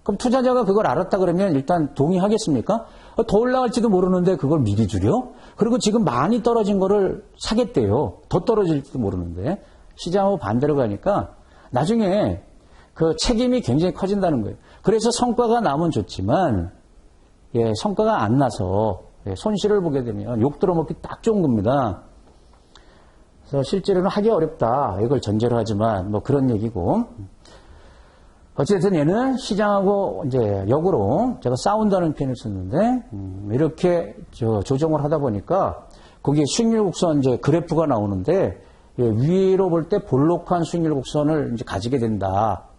Speaker 1: 그럼 투자자가 그걸 알았다 그러면 일단 동의하겠습니까? 더 올라갈지도 모르는데 그걸 미리 줄여? 그리고 지금 많이 떨어진 거를 사겠대요. 더 떨어질지도 모르는데. 시장하고 반대로 가니까 나중에 그 책임이 굉장히 커진다는 거예요. 그래서 성과가 나면 좋지만 성과가 안 나서 손실을 보게 되면 욕 들어먹기 딱 좋은 겁니다. 그래서 실제로는 하기 어렵다. 이걸 전제로 하지만 뭐 그런 얘기고. 어쨌든 얘는 시장하고 이제 역으로 제가 싸운다는 표현을 썼는데 이렇게 조정을 하다 보니까 거기에 수익률 곡선 이제 그래프가 나오는데 위로 볼 때 볼록한 수익률 곡선을 이제 가지게 된다.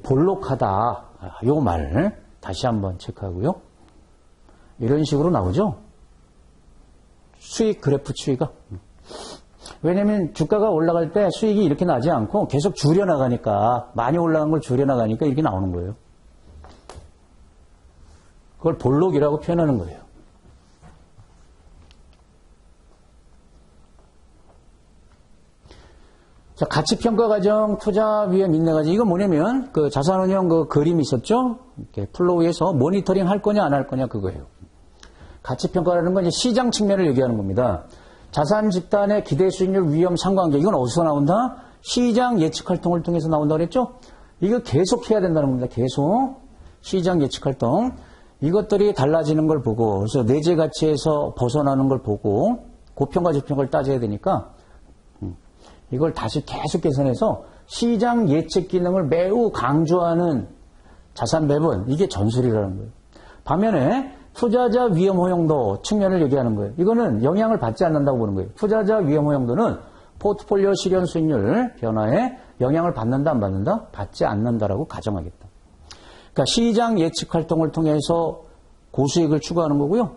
Speaker 1: 볼록하다. 요 말 다시 한번 체크하고요. 이런 식으로 나오죠. 수익 그래프 추이가. 왜냐면 주가가 올라갈 때 수익이 이렇게 나지 않고 계속 줄여나가니까 많이 올라간 걸 줄여나가니까 이렇게 나오는 거예요. 그걸 볼록이라고 표현하는 거예요. 자, 가치평가 과정, 투자 위험 인내 과정. 이건 뭐냐면 그 자산운용 그 그림이 있었죠. 이렇게 플로우에서 모니터링 할 거냐 안 할 거냐 그거예요. 가치평가라는 건 이제 시장 측면을 얘기하는 겁니다. 자산 집단의 기대 수익률 위험 상관계. 이건 어디서 나온다? 시장 예측 활동을 통해서 나온다 그랬죠? 이거 계속 해야 된다는 겁니다. 계속. 시장 예측 활동. 이것들이 달라지는 걸 보고, 그래서 내재 가치에서 벗어나는 걸 보고, 고평가 저평가를 따져야 되니까, 이걸 다시 계속 계산해서 시장 예측 기능을 매우 강조하는 자산 배분. 이게 전술이라는 거예요. 반면에, 투자자 위험 허용도 측면을 얘기하는 거예요. 이거는 영향을 받지 않는다고 보는 거예요. 투자자 위험 허용도는 포트폴리오 실현 수익률 변화에 영향을 받는다 안 받는다? 받지 않는다라고 가정하겠다. 그러니까 시장 예측 활동을 통해서 고수익을 추구하는 거고요.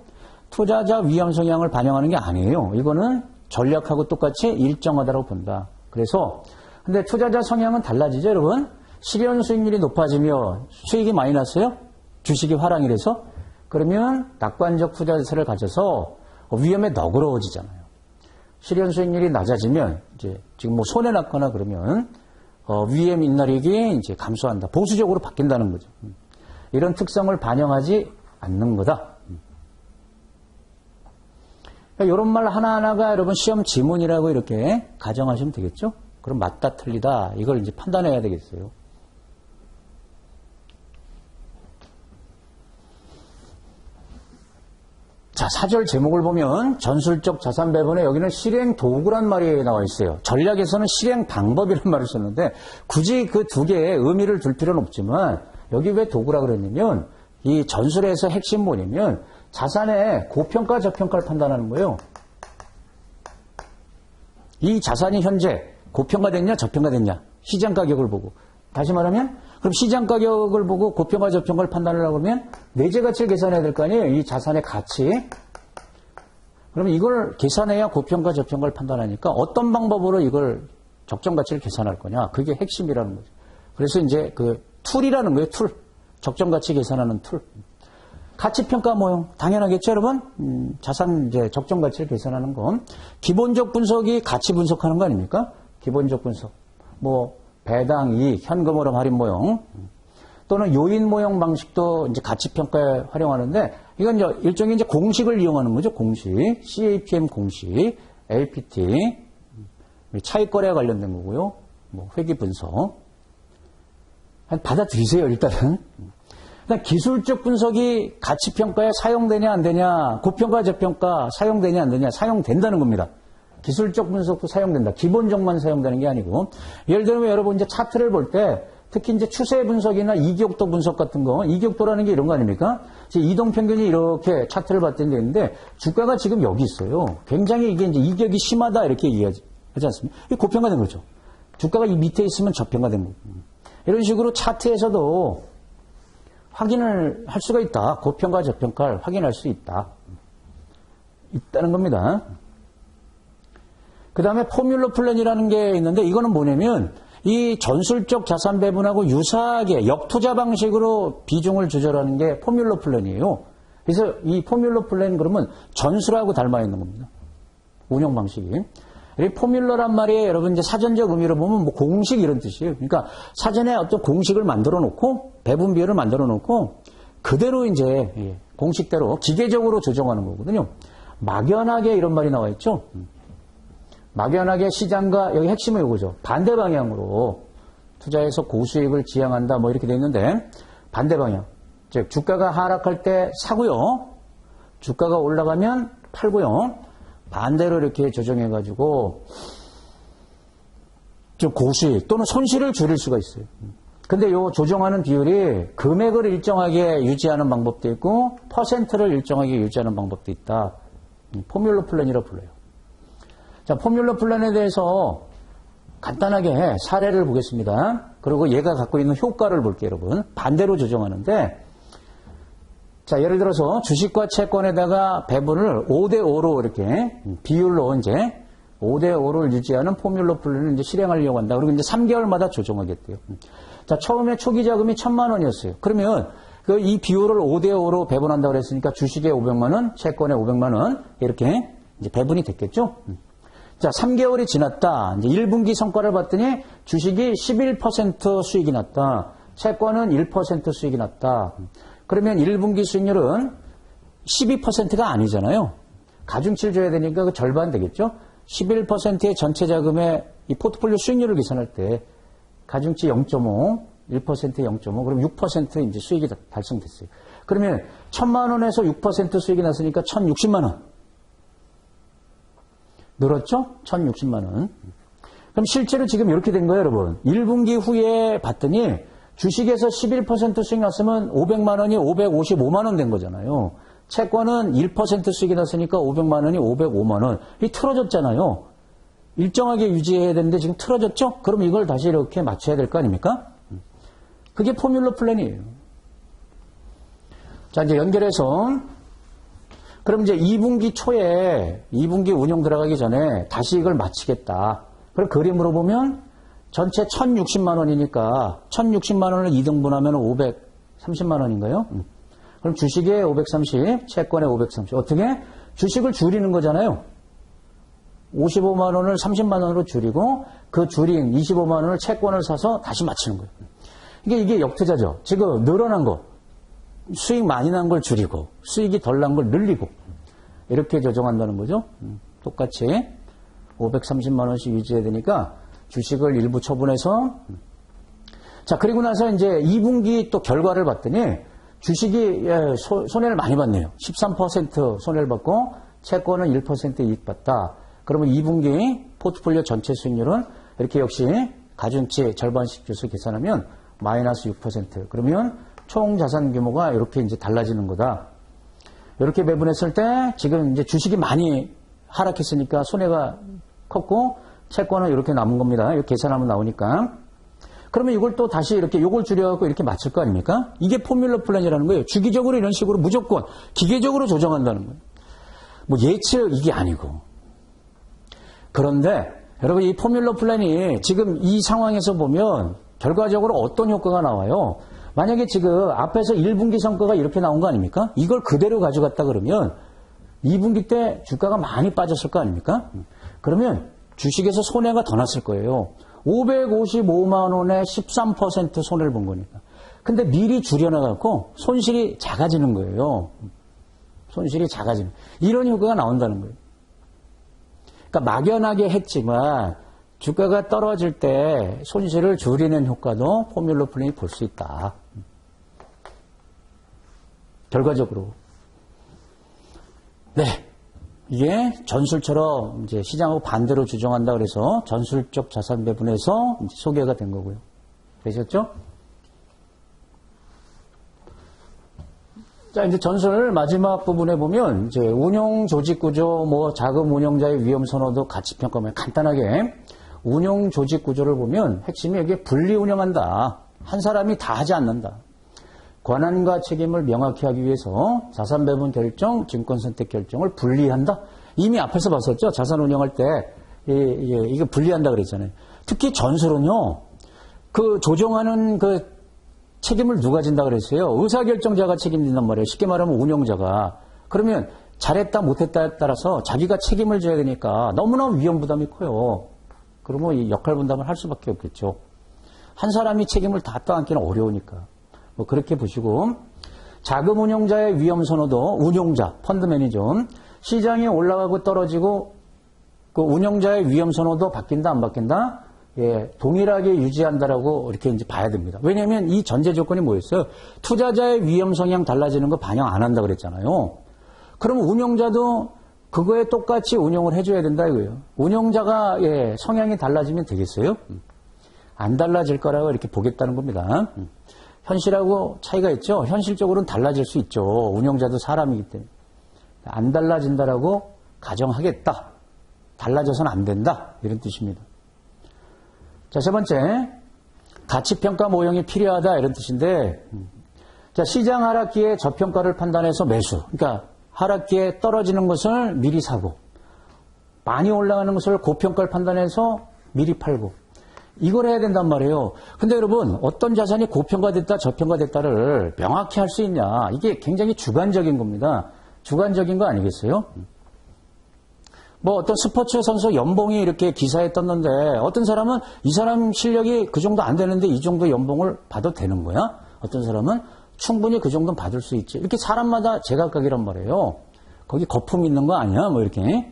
Speaker 1: 투자자 위험 성향을 반영하는 게 아니에요. 이거는 전략하고 똑같이 일정하다고 본다. 그래서 근데 투자자 성향은 달라지죠, 여러분. 실현 수익률이 높아지며 수익이 많이 났어요. 주식이 화랑이 돼서 그러면 낙관적 투자 자세를 가져서 위험에 너그러워지잖아요. 실현 수익률이 낮아지면 이제 지금 뭐 손해 났거나 그러면 위험 인내력이 이제 감소한다. 보수적으로 바뀐다는 거죠. 이런 특성을 반영하지 않는 거다. 그러니까 이런 말 하나하나가 여러분 시험 지문이라고 이렇게 가정하시면 되겠죠? 그럼 맞다 틀리다 이걸 이제 판단해야 되겠어요. 자, 사절 제목을 보면 전술적 자산 배분에 여기는 실행 도구란 말이 나와 있어요. 전략에서는 실행 방법이라는 말을 썼는데 굳이 그 두 개의 의미를 둘 필요는 없지만 여기 왜 도구라 그랬냐면 이 전술에서 핵심 뭐냐면 자산의 고평가 저평가를 판단하는 거예요. 이 자산이 현재 고평가됐냐 저평가됐냐 시장 가격을 보고 다시 말하면 그럼 시장 가격을 보고 고평가 저평가를 판단하려고 하면 내재 가치를 계산해야 될 거 아니에요. 이 자산의 가치. 그러면 이걸 계산해야 고평가 저평가를 판단하니까 어떤 방법으로 이걸 적정 가치를 계산할 거냐. 그게 핵심이라는 거죠. 그래서 이제 그 툴이라는 거예요. 툴. 적정 가치 계산하는 툴. 가치평가 모형. 당연하겠죠, 여러분? 자산 이제 적정 가치를 계산하는 건 기본적 분석이 가치 분석하는 거 아닙니까? 기본적 분석. 뭐 배당, 이익, 현금으로 할인 모형. 또는 요인 모형 방식도 이제 가치평가에 활용하는데 이건 이제 일종의 이제 공식을 이용하는 거죠. 공식. CAPM 공식, LPT, 차익거래와 관련된 거고요. 뭐 회계 분석. 받아들이세요, 일단은. 일단 기술적 분석이 가치평가에 사용되냐 안 되냐, 고평가 저평가 사용되냐 안 되냐, 사용된다는 겁니다. 기술적 분석도 사용된다. 기본적만 사용되는 게 아니고. 예를 들면 여러분 이제 차트를 볼 때 특히 이제 추세 분석이나 이격도 분석 같은 거, 이격도라는 게 이런 거 아닙니까? 이동평균이 이렇게 차트를 봤더니 되는데 주가가 지금 여기 있어요. 굉장히 이게 이제 이격이 심하다 이렇게 얘기하지 않습니까? 이게 고평가된 거죠. 주가가 이 밑에 있으면 저평가된 거고. 이런 식으로 차트에서도 확인을 할 수가 있다. 고평가, 저평가를 확인할 수 있다는 겁니다. 그 다음에 포뮬러 플랜이라는 게 있는데 이거는 뭐냐면 이 전술적 자산 배분하고 유사하게 역투자 방식으로 비중을 조절하는 게 포뮬러 플랜이에요. 그래서 이 포뮬러 플랜 그러면 전술하고 닮아 있는 겁니다. 운영 방식이. 이 포뮬러란 말이 여러분 이제 사전적 의미로 보면 뭐 공식 이런 뜻이에요. 그러니까 사전에 어떤 공식을 만들어 놓고 배분 비율을 만들어 놓고 그대로 이제 공식대로 기계적으로 조정하는 거거든요. 막연하게 이런 말이 나와 있죠. 막연하게 시장과 여기 핵심은 이거죠. 반대 방향으로 투자해서 고수익을 지향한다 뭐 이렇게 돼 있는데 반대 방향. 즉 주가가 하락할 때 사고요. 주가가 올라가면 팔고요. 반대로 이렇게 조정해가지고 좀 고수익 또는 손실을 줄일 수가 있어요. 근데 요 조정하는 비율이 금액을 일정하게 유지하는 방법도 있고 퍼센트를 일정하게 유지하는 방법도 있다. 포뮬러 플랜이라고 불러요. 자, 포뮬러 플랜에 대해서 간단하게 사례를 보겠습니다. 그리고 얘가 갖고 있는 효과를 볼게요, 여러분. 반대로 조정하는데 자, 예를 들어서 주식과 채권에다가 배분을 5대5로 이렇게 비율로 이제 5대5를 유지하는 포뮬러 플랜을 이제 실행하려고 한다. 그리고 이제 3개월마다 조정하겠대요. 자, 처음에 초기 자금이 1,000만 원이었어요. 그러면 이 비율을 5대5로 배분한다고 그랬으니까 주식에 500만 원, 채권에 500만 원 이렇게 이제 배분이 됐겠죠. 자, 3개월이 지났다. 이제 1분기 성과를 봤더니 주식이 11% 수익이 났다. 채권은 1% 수익이 났다. 그러면 1분기 수익률은 12%가 아니잖아요. 가중치를 줘야 되니까 그 절반 되겠죠. 11%의 전체 자금의 이 포트폴리오 수익률을 계산할 때 가중치 0.5, 1%에 0.5, 그럼 6% 이제 수익이 달성됐어요. 그러면 1,000만 원에서 6% 수익이 났으니까 1,060만 원. 늘었죠? 1,060만 원. 그럼 실제로 지금 이렇게 된 거예요, 여러분. 1분기 후에 봤더니 주식에서 11% 수익 났으면 500만 원이 555만 원 된 거잖아요. 채권은 1% 수익이 났으니까 500만 원이 505만 원. 이 틀어졌잖아요. 일정하게 유지해야 되는데 지금 틀어졌죠? 그럼 이걸 다시 이렇게 맞춰야 될 거 아닙니까? 그게 포뮬러 플랜이에요. 자, 이제 연결해서 그럼 이제 2분기 초에 2분기 운용 들어가기 전에 다시 이걸 마치겠다. 그럼 그림으로 보면 전체 1,060만 원이니까 1,060만 원을 2등분하면 530만 원인가요? 그럼 주식에 530, 채권에 530. 어떻게? 주식을 줄이는 거잖아요. 55만 원을 30만 원으로 줄이고 그 줄인 25만 원을 채권을 사서 다시 맞추는 거예요. 이게 역투자죠. 지금 늘어난 거. 수익 많이 난 걸 줄이고 수익이 덜 난 걸 늘리고 이렇게 조정한다는 거죠. 똑같이 530만 원씩 유지해야 되니까 주식을 일부 처분해서 자, 그리고 나서 이제 2분기 또 결과를 봤더니 주식이 손해를 많이 봤네요. 13% 손해를 받고 채권은 1% 이익 봤다. 그러면 2분기 포트폴리오 전체 수익률은 이렇게 역시 가중치 절반씩 줘서 계산하면 마이너스 6%. 그러면 총 자산 규모가 이렇게 이제 달라지는 거다. 이렇게 배분했을 때 지금 이제 주식이 많이 하락했으니까 손해가 컸고 채권은 이렇게 남은 겁니다. 이렇게 계산하면 나오니까. 그러면 이걸 또 다시 이렇게 요걸 줄여갖고 이렇게 맞출 거 아닙니까? 이게 포뮬러 플랜이라는 거예요. 주기적으로 이런 식으로 무조건 기계적으로 조정한다는 거예요. 뭐 예측 이게 아니고. 그런데 여러분 이 포뮬러 플랜이 지금 이 상황에서 보면 결과적으로 어떤 효과가 나와요? 만약에 지금 앞에서 1분기 성과가 이렇게 나온 거 아닙니까? 이걸 그대로 가져갔다 그러면 2분기 때 주가가 많이 빠졌을 거 아닙니까? 그러면 주식에서 손해가 더 났을 거예요. 555만 원에 13% 손해를 본 거니까. 근데 미리 줄여놔갖고 손실이 작아지는 거예요. 손실이 작아지는. 이런 효과가 나온다는 거예요. 그러니까 막연하게 했지만 주가가 떨어질 때 손실을 줄이는 효과도 포뮬러 플랜이 볼 수 있다. 결과적으로. 네. 이게 전술처럼 이제 시장하고 반대로 주정한다 그래서 전술적 자산 배분에서 이제 소개가 된 거고요. 되셨죠? 자, 이제 전술 마지막 부분에 보면 이제 운용 조직 구조, 뭐 자금 운용자의 위험 선호도 가치 평가면 간단하게 운용 조직 구조를 보면 핵심이 여기에 분리 운영한다. 한 사람이 다 하지 않는다. 권한과 책임을 명확히 하기 위해서 자산 배분 결정, 증권 선택 결정을 분리한다. 이미 앞에서 봤었죠. 자산 운영할 때 이게 분리한다 그랬잖아요. 특히 전술은요. 그 조정하는 그 책임을 누가 진다 그랬어요? 의사결정자가 책임진단 말이에요. 쉽게 말하면 운용자가. 그러면 잘했다 못했다에 따라서 자기가 책임을 져야 되니까 너무나 위험 부담이 커요. 그러면 이 역할 분담을 할 수밖에 없겠죠. 한 사람이 책임을 다 떠안기는 어려우니까. 뭐 그렇게 보시고 자금 운용자의 위험 선호도 운용자, 펀드 매니저 시장이 올라가고 떨어지고 그 운용자의 위험 선호도 바뀐다 안 바뀐다? 예, 동일하게 유지한다라고 이렇게 이제 봐야 됩니다. 왜냐하면 이 전제 조건이 뭐였어요? 투자자의 위험 성향 달라지는 거 반영 안 한다 그랬잖아요. 그러면 운용자도 그거에 똑같이 운용을 해줘야 된다 이거예요. 운용자가 예, 성향이 달라지면 되겠어요? 안 달라질 거라고 이렇게 보겠다는 겁니다. 현실하고 차이가 있죠. 현실적으로는 달라질 수 있죠. 운용자도 사람이기 때문에. 안 달라진다라고 가정하겠다. 달라져서는 안 된다. 이런 뜻입니다. 자, 세 번째. 가치평가 모형이 필요하다. 이런 뜻인데, 자, 시장 하락기에 저평가를 판단해서 매수. 그러니까 하락기에 떨어지는 것을 미리 사고, 많이 올라가는 것을 고평가를 판단해서 미리 팔고, 이걸 해야 된단 말이에요. 근데 여러분, 어떤 자산이 고평가됐다, 저평가됐다를 명확히 할 수 있냐. 이게 굉장히 주관적인 겁니다. 주관적인 거 아니겠어요? 뭐 어떤 스포츠 선수 연봉이 이렇게 기사에 떴는데 어떤 사람은 이 사람 실력이 그 정도 안 되는데 이 정도 연봉을 받아도 되는 거야? 어떤 사람은 충분히 그 정도는 받을 수 있지. 이렇게 사람마다 제각각이란 말이에요. 거기 거품 있는 거 아니야? 뭐 이렇게.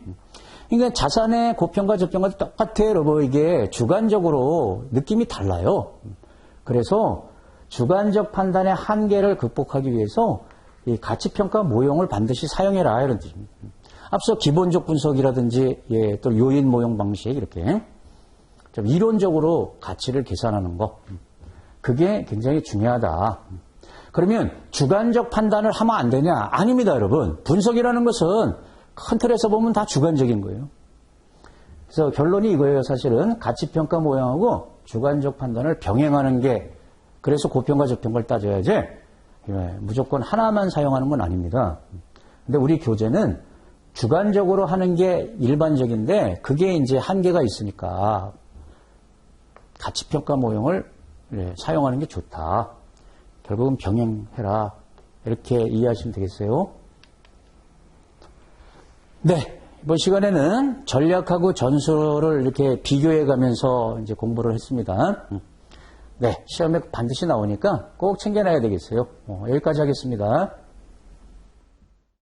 Speaker 1: 그러니까 자산의 고평가 저평가도 똑같아요. 여러분 이게 주관적으로 느낌이 달라요. 그래서 주관적 판단의 한계를 극복하기 위해서 이 가치평가 모형을 반드시 사용해라 이런 뜻입니다. 앞서 기본적 분석이라든지 예, 또 요인 모형 방식 이렇게 좀 이론적으로 가치를 계산하는 거 그게 굉장히 중요하다. 그러면 주관적 판단을 하면 안 되냐? 아닙니다, 여러분. 분석이라는 것은 큰 틀에서 보면 다 주관적인 거예요. 그래서 결론이 이거예요. 사실은 가치평가 모형하고 주관적 판단을 병행하는 게 그래서 고평가 저평가를 따져야지 예, 무조건 하나만 사용하는 건 아닙니다. 근데 우리 교재는 주관적으로 하는 게 일반적인데 그게 이제 한계가 있으니까 가치평가 모형을 예, 사용하는 게 좋다. 결국은 병행해라. 이렇게 이해하시면 되겠어요. 네. 이번 시간에는 전략하고 전술을 이렇게 비교해 가면서 이제 공부를 했습니다. 네. 시험에 반드시 나오니까 꼭 챙겨놔야 되겠어요. 여기까지 하겠습니다.